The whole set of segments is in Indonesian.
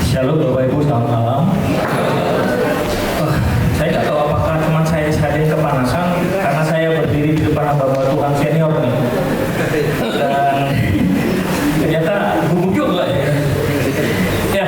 Shalom Bapak Ibu, selamat malam. Saya nggak tahu apakah teman saya yang kepanasan karena saya berdiri di depan hamba Tuhan senior nih. Dan ternyata gugup juga ya. Ya,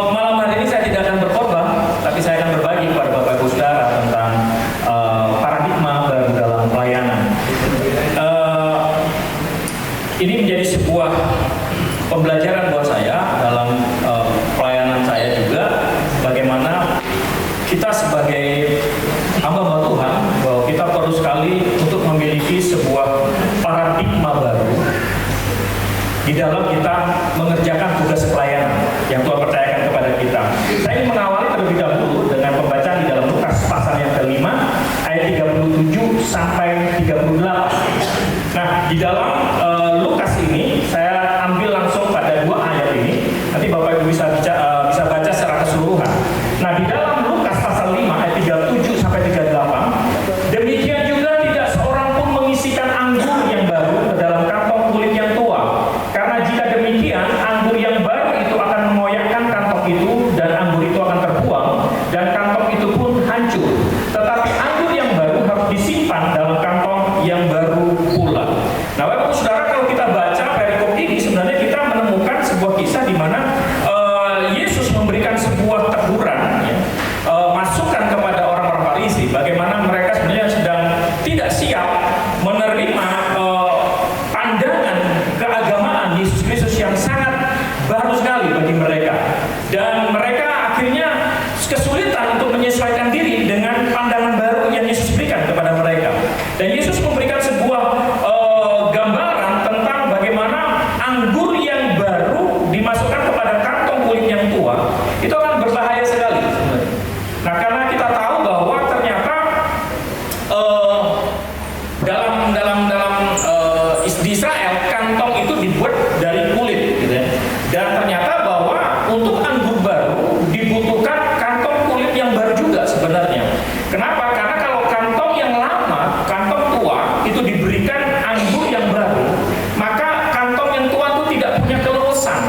malam hari ini saya tidak akan berkhotbah, tapi saya akan berbagi kepada Bapak Ibu Saudara tentang paradigma baru dalam pelayanan. Ini menjadi sebuah pembelajaran buat saya dalam pelayanan saya juga, bagaimana kita sebagai hamba Tuhan, bahwa kita perlu sekali untuk memiliki sebuah paradigma baru di dalam kita mengerjakan tugas pelayanan yang Tuhan percayakan kepada kita. Saya ingin mengawali terlebih dahulu dengan pembacaan di dalam Lukas pasal yang ke-5 ayat 37 sampai 38. Nah, di dalam Lukas ini saya ambil langsung pada dua ayat ini. Nanti Bapak Ibu bisa baca secara keseluruhan. Nah, di dalam Lukas pasal 5 ayat 37 sampai 38, demikian juga tidak seorang pun mengisikan anggur yang baru ke dalam kantong kulit yang tua. Karena jika demikian, anggur yang baru itu akan mengoyakkan kantong itu, dan anggur itu akan terbuang, dan kantong itu pun hancur. Tetapi anggur yang baru harus disimpan dalam kantong yang baru pula. Nah, Bapak Saudara, kalau kita baca perikop ini, sebenarnya kita menemukan sebuah kisah di mana Yesus memberikan sebuah teguran, ya, masukan kepada orang-orang Farisi, bagaimana mereka sebenarnya sedang tidak siap menerima pandangan keagamaan Yesus Kristus yang sangat baru sekali bagi mereka, dan mereka akhirnya kesulitan untuk menyesuaikan diri dengan pandangan baru yang Yesus berikan kepada mereka. Dan Yesus memberikan sebuah gambaran tentang bagaimana anggur yang baru dimasukkan kepada kantong kulit yang tua itu akan berbahaya sekali. Nah, karena kita tahu bahwa ternyata di Israel kantong itu dibuat dari kulit, gitu ya. Dan ternyata bahwa untuk anggur baru dibutuhkan kantong kulit yang baru juga sebenarnya. Kenapa? Karena kalau kantong yang lama, kantong tua itu diberikan anggur yang baru, maka kantong yang tua itu tidak punya keluasan,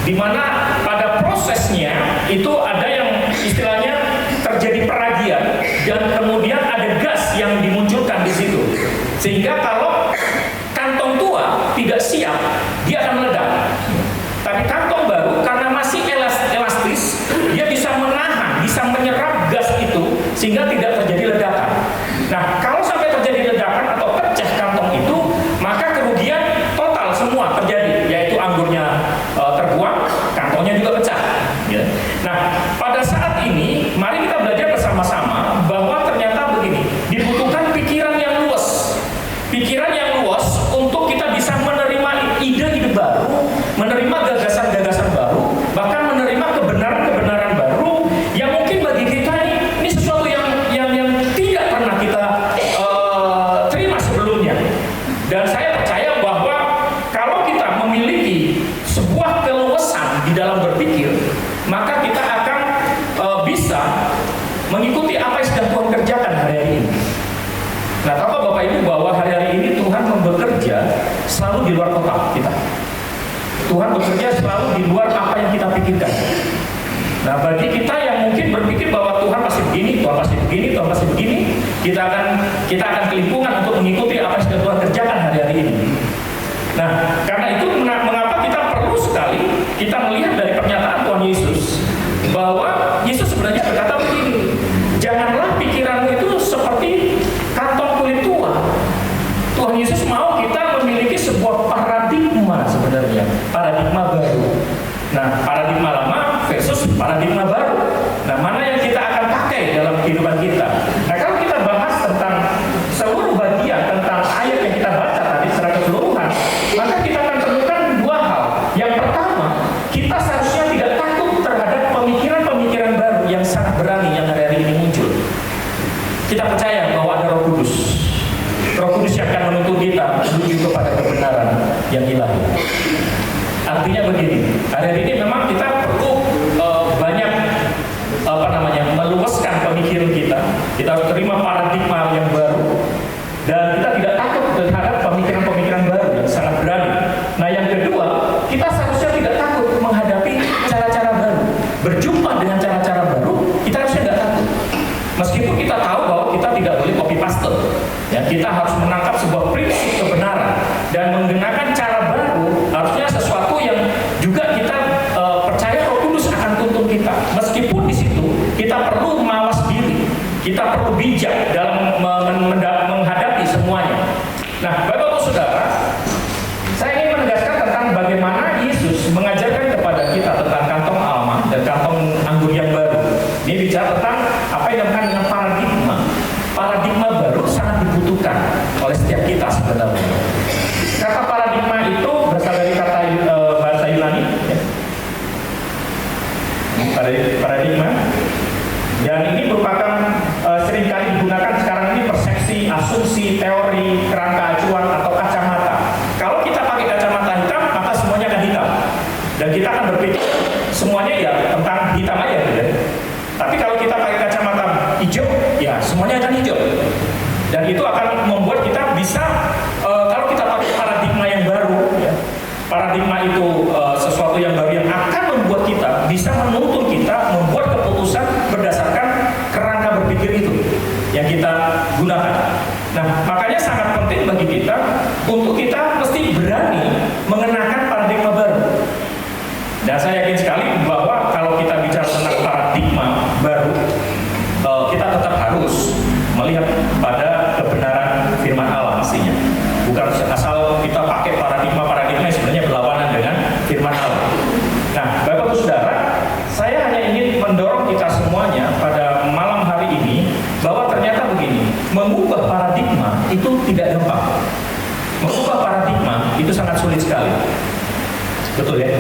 di mana pada prosesnya itu ada yang istilahnya terjadi peragian, dan kemudian ada gas yang dimunculkan di situ, sehingga kalau kantong tua tidak siap, dia akan meledak. Tapi kantong baru karena masih elastis, dia bisa menahan, bisa menyerap gas itu sehingga tidak terjadi ledakan. Nah, kalau sampai terjadi ledakan atau pecah kantong itu, maka kerugian total semua terjadi, yaitu anggurnya terbuang, kantongnya juga pecah. Ya. Nah, pada saat ini, mari kita belajar bersama-sama bahwa ternyata begini, dibutuhkan pikiran yang luas. Pikiran yang luas untuk kita bisa menerima ide-ide baru, menerima gagasan-gagasan baru, bahkan menerima kebenaran-kebenaran baru yang mungkin bagi kita ini sesuatu yang tidak pernah kita terima sebelumnya. Dan saya percaya bahwa kalau kita memiliki sebuah keluasan di dalam berpikir, maka kita akan bisa mengikuti apa yang sedang Tuhan kerjakan hari-hari ini. Nah, tahu Bapak Ibu bahwa hari-hari ini Tuhan bekerja selalu di luar kotak kita. Tuhan bekerja selalu di luar apa yang kita pikirkan. Nah, bagi kita yang mungkin berpikir bahwa Tuhan pasti begini, Tuhan pasti begini, Tuhan pasti begini, kita akan kelimpungan untuk mengikuti apa yang sedang Tuhan kerjakan hari-hari ini. Nah, karena itu mengapa kita perlu sekali kita melihat dari pernyataan Tuhan Yesus, bahwa Yesus sebenarnya berkata begini, janganlah pikiranmu itu seperti kantong kulit tua. Tuhan Yesus mau kita memiliki sebuah paradigma sebenarnya, paradigma baru. Nah, paradigma lama versus paradigma baru. Nah, mana yang kita akan pakai dalam kehidupan kita? Nah, kalau kita bahas tentang seluruh bagian tentang ayat yang kita baca tadi secara keseluruhan, maka kita akan temukan dua hal. Yang pertama, kita seharusnya tidak takut terhadap pemikiran-pemikiran baru yang sangat berani yang hari-hari ini muncul. Kita percaya bahwa ada Roh Kudus. Roh Kudus yang akan menuntun kita menuju kepada kebenaran yang ilahi. Artinya begini, hari ini memang kita perlu banyak meluaskan pemikiran kita. Kita harus terima paradigma yang baru, dan kita tidak takut terhadap pemikiran-pemikiran baru yang sangat berani. Nah, yang kedua, kita seharusnya tidak takut Kita perlu bijak dalam menghadapi semuanya. Nah, Bapak-Ibu Saudara, saya ingin menegaskan tentang bagaimana Yesus mengajarkan kepada kita tentang kantong alma dan kantong anggur yang baru. Ini bicara tentang apa yang dinamakan dengan paradigma. Paradigma baru sangat dibutuhkan oleh setiap kita sebenarnya. Kata paradigma itu berasal dari kata bahasa Yunani, ya. Paradigma. Dan ini merupakan seringkali digunakan sekarang ini persepsi, asumsi, teori, kerangka acuan atau kacamata. Kalau kita pakai kacamata hitam, maka semuanya akan hitam. Dan kita akan berpikir semuanya ya tentang hitam aja, gitu. Tapi kalau kita pakai kacamata hijau, ya semuanya akan hijau. Dan itu akan membuat kita bisa, kalau kita pakai paradigma yang baru, ya, paradigma itu sesuatu yang baru yang akan membuat kita bisa menuntun kita membuat keputusan berdasarkan kerangka berpikir itu yang kita gunakan. Nah, makanya sangat penting bagi kita untuk kita mesti berani mengenakan paradigma baru. Dan saya yakin sekali bahwa kalau kita bicara tentang paradigma baru, kita tetap harus melihat pada kebenaran firman Allah aslinya. Bukan asal kita pakai paradigma yang sebenarnya berlawanan dengan firman Allah. Nah, Bapak-Ibu Saudara, saya hanya ingin mendorong kita semuanya pada malam hari ini bahwa ternyata begini, mengubah paradigma itu tidak gampang. Mengubah paradigma itu sangat sulit sekali. Betul ya?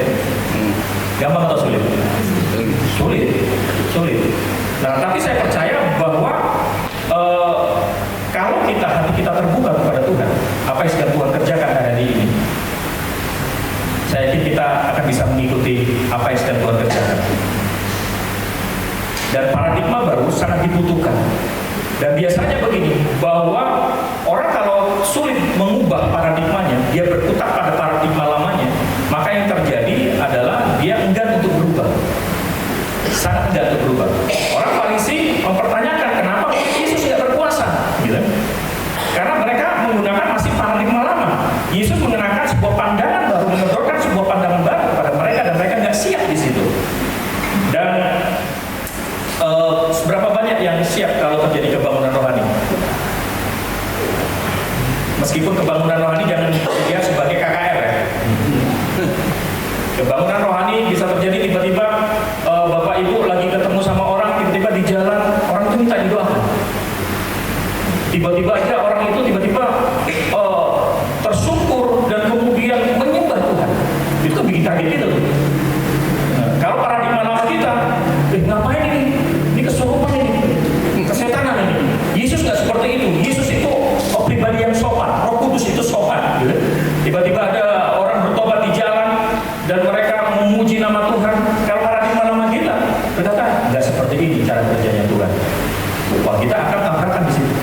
Gampang atau sulit? Sulit. Nah, tapi saya percaya bahwa kalau hati kita terbuka kepada Tuhan, apa yang sedang Tuhan kerjakan hari ini, saya yakin kita akan bisa mengikuti apa yang sedang Tuhan kerjakan. Dan paradigma baru sangat dibutuhkan. Dan biasanya begini, bahwa orang kalau sulit mengubah paradigmanya, dia berkutat pada paradigma lamanya, maka yang terjadi adalah dia enggan untuk berubah. Sangat enggan untuk berubah. Orang Farisi mempertanyakan kenapa Yesus tidak berkuasa, gitu. Karena mereka menggunakan masih paradigma lama. Yesus mengenakan sebuah pandangan baru, menodorkan sebuah pandangan baru kepada mereka, dan mereka nggak siap di situ. Dan seberapa banyak yang siap kalau terjadi kebangunan rohani? Meskipun kebangunan rohani jangan dilihat sebagai KKR, ya. Kebangunan rohani bisa terjadi tiba-tiba Bapak Ibu lagi ketemu sama orang, tiba-tiba di jalan orang itu minta didoakan. Tiba-tiba aja orang itu tiba-tiba tersungkur dan kemudian menyembah Tuhan. Itu kan bikin kaget gitu. Nah, kalau paradigma lama kita, ngapain ini? Ini kesurupan ini, kesetanan ini. Yesus nggak seperti itu. Yesus itu pribadi yang sopan. Roh Kudus itu sopan. Gitu. Tiba-tiba ada orang bertobat di jalan dan mereka memuji nama Tuhan. Kalau paradigma lama kita berkata nggak seperti ini cara kerjanya Tuhan. Wah, kita akan tabrakan di situ.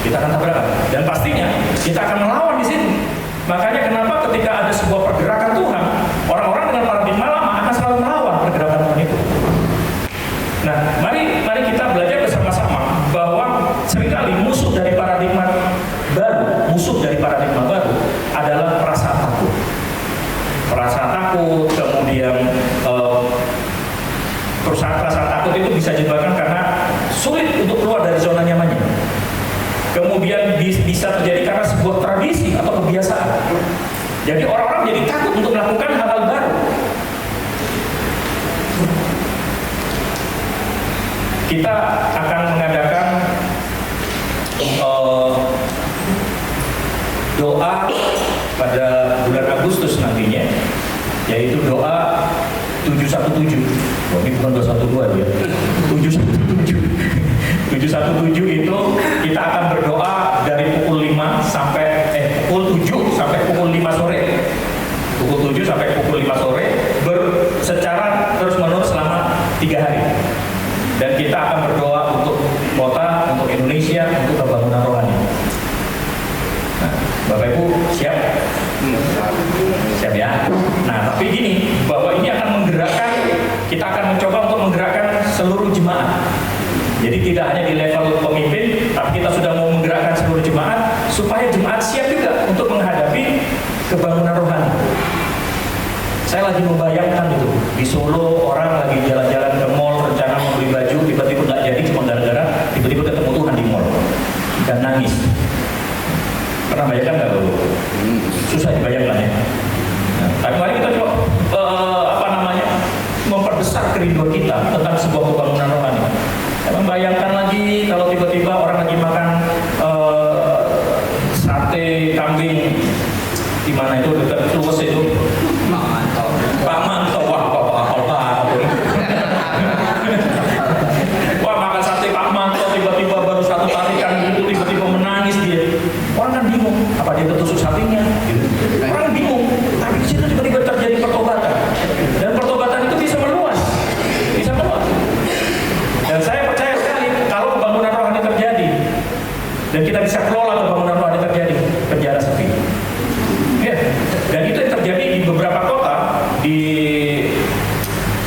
Kita akan tabrakan. Dan pastinya kita akan melawan di situ. Makanya kenapa ketika ada sebuah pergerakan Tuhan, orang-orang dengan paradigma lama akan selalu melawan pergerakan Tuhan itu. Nah, mari kita belajar bersama-sama bahwa seringkali musuh dari paradigma baru adalah perasaan takut. Perasaan takut, kemudian perasaan takut itu bisa jebakan karena sulit untuk keluar dari zona nyamannya. Kemudian bisa terjadi karena sebuah tradisi atau kebiasaan. Jadi orang-orang jadi takut untuk melakukan hal-hal baru. Kita akan mengadakan doa pada bulan Agustus nantinya, yaitu doa 717. Oh, ini bukan 212 ya. 717. 717 itu kita akan berdoa dari pukul 5 sampai pukul 7 sampai pukul 5 sore. Pukul 7 sampai pukul 5 sore secara terus-menerus selama 3 hari. Dan kita akan berdoa untuk kota, untuk Indonesia, untuk pembangunan rohani. Nah, Bapak Ibu siap? Siap ya? Nah, tapi gini, bahwa ini akan menggerakkan, kita akan mencoba untuk menggerakkan seluruh jemaat. Jadi tidak hanya di level pemimpin, tapi kita sudah mau menggerakkan seluruh jemaat, supaya jemaat siap juga untuk menghadapi kebangunan rohani. Saya lagi membayangkan itu, di Solo orang lagi jalan-jalan ke mall, rencana membeli baju, tiba-tiba nggak jadi cuma gara-gara tiba-tiba menangis. Pernah bayangkan nggak Bapak? Susah dibayangkan ya. Nah, tapi mari kita coba memperbesar kerinduan kita tentang sebuah kebangunan rohani. Membayangkan lagi kalau tiba-tiba orang lagi makan sate kambing di mana itu dekat Luwes itu. Pak Manto, wah Bapak hafal banget. Wah makan sate Pak Manto tiba-tiba baru satu tarikan gitu tiba-tiba menangis dia. Orang kan bingung, apa dia tertusuk satenya? Gitu. Orang bingung, tapi di situ tiba-tiba terjadi pertobatan. Dan pertobatan itu bisa meluas. Dan saya percaya sekali kalau pembangunan rohani terjadi dan kita bisa kelola pembangunan rohani terjadi, penjara sepi. Ya. Dan itu yang terjadi di beberapa kota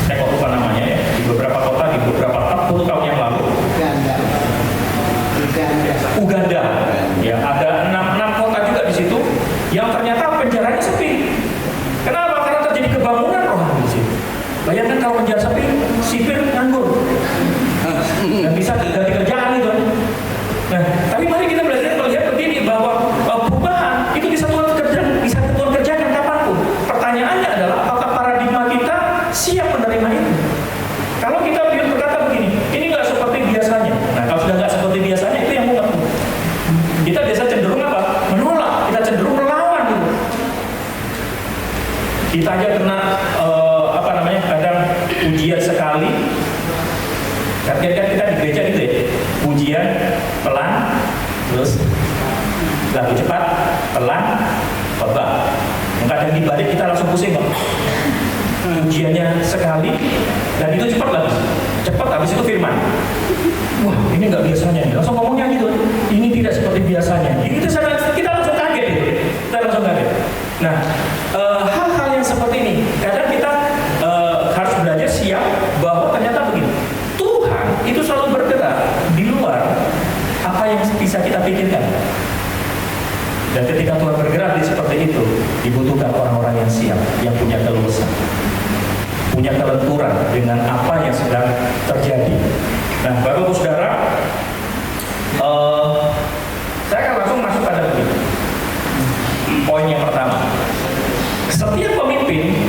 saya kok lupa namanya ya, di beberapa kota di beberapa 40 tahun yang lalu. Uganda. Ya, ada 6 kota juga di situ yang ternyata penjaranya sepi. Kenapa? Karena terjadi kebangunan rohani di situ. Bayangkan kalau penjara sepi, sipir nganggur. Dan bisa ganti kerjaan itu. Nah, tapi mari kita belajar melihat begini bahwa perubahan itu bisa Tuhan kerjakan kapanpun. Pertanyaannya adalah apakah paradigma kita siap menerima itu? Kalau kita berkata begini, ini nggak seperti biasanya. Nah, kalau sudah nggak seperti biasanya itu yang mudah. Kita biasa cenderung apa? Menolak. Kita cenderung melawan gitu. Kita aja kena kadang ujian sekali. Kira-kira kita di gereja gitu ya, ujian pelan, terus lalu cepat, pelan, khotbah. Kadang di balik kita langsung pusing kok. Ujiannya sekali dan itu cepat lagi, cepat habis itu firman. Wah ini nggak biasanya, langsung ngomongnya gitu. Ini tidak seperti biasanya. Ini kita langsung kaget gitu. Kita langsung kaget. Nah hal-hal yang seperti ini kadang kita harus belajar siap bahwa ternyata begini. Itu selalu bergerak di luar apa yang bisa kita pikirkan. Dan ketika Tuhan bergerak seperti itu, dibutuhkan orang-orang yang siap, yang punya keluasan, punya kelenturan dengan apa yang sedang terjadi. Nah, Bapak-Ibu Saudara, saya akan langsung masuk pada begini. Poin yang pertama, setiap pemimpin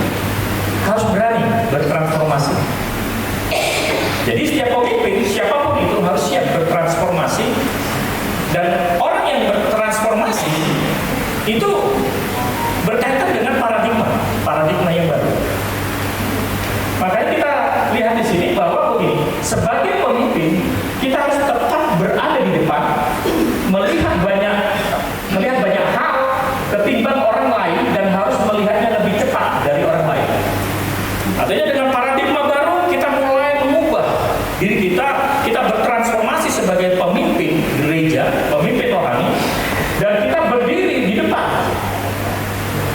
harus berani bertransformasi. Jadi setiap pemimpin, siapapun itu harus siap bertransformasi. Dan orang yang bertransformasi itu berkaitan dengan paradigma yang baru. Makanya kita lihat di sini bahwa begini, sebagai pemimpin kita harus tetap berada di depan, melihat banyak hal ketimbang orang lain dan harus melihatnya lebih cepat dari orang lain. Artinya dengan paradigma baru kita mulai mengubah diri kita bertransformasi sebagai pemimpin gereja, pemimpin rohani, dan kita berdiri di depan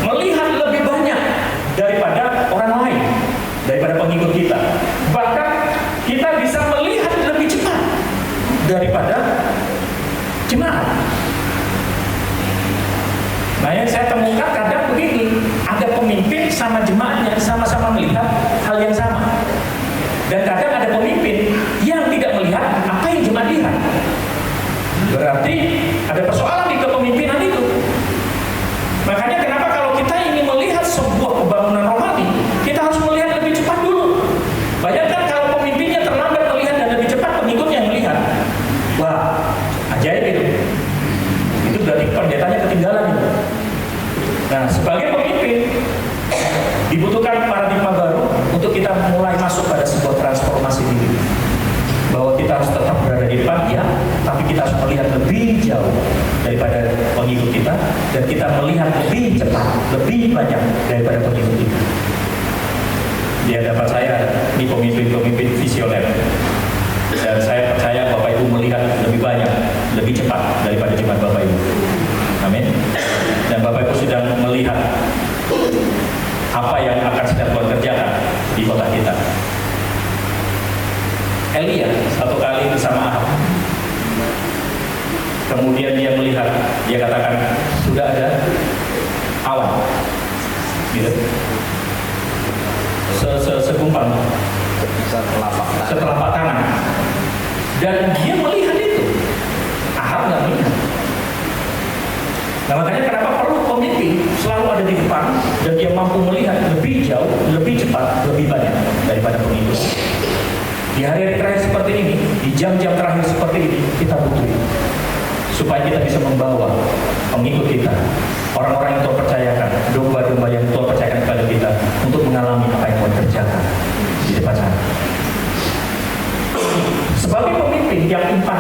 melihat lebih banyak daripada orang lain, daripada pengikut kita. Bahkan kita bisa melihat lebih cepat daripada jemaat. Nah yang saya temukan kadang begini, ada pemimpin sama jemaatnya sama-sama melihat hal yang sama. Dan kadang ada pemimpin yang tidak melihat apa yang jemaat lihat. Berarti ada persoalan di kepemimpinan itu. Makanya kenapa kalau kita ingin melihat sebuah pembangunan rohani, kita harus melihat lebih cepat dulu. Bayangkan kalau pemimpinnya terlambat melihat dan lebih cepat pengikutnya melihat. Wah, ajaib itu. Itu berarti pendetanya ketinggalan itu. Nah, sebagai pemimpin dibutuhkan paradigma baru untuk kita mulai masuk pada sebuah transformasi diri. Bahwa kita harus tetap berada di depan, ya, tapi kita harus melihat lebih jauh daripada pengikut kita, dan kita melihat lebih cepat, lebih banyak daripada pengikut kita. Di hadapan saya ini pemimpin-pemimpin visioner, dan saya percaya Bapak Ibu melihat lebih banyak, lebih cepat daripada jemaat Bapak Ibu. Amin. Dan Bapak Ibu sedang melihat apa yang akan sedang Tuhan kerjakan di kota kita. Elia satu kali bersama Ahab, kemudian dia melihat, dia katakan sudah ada awan, gitu, segumpal setelapak tangan, dan dia melihat itu. Ahab nggak melihat. Nah makanya kenapa perlu pemimpin selalu ada di depan dan dia mampu melihat lebih jauh, lebih cepat, lebih banyak daripada pengikut. Di hari-hari terakhir seperti ini, di jam-jam terakhir seperti ini, kita butuh itu. Supaya kita bisa membawa pengikut kita, orang-orang yang Tuhan percayakan, domba-domba yang Tuhan percayakan kepada kita untuk mengalami apa yang Tuhan kerjakan di depan sana. Sebagai pemimpin yang imparsial,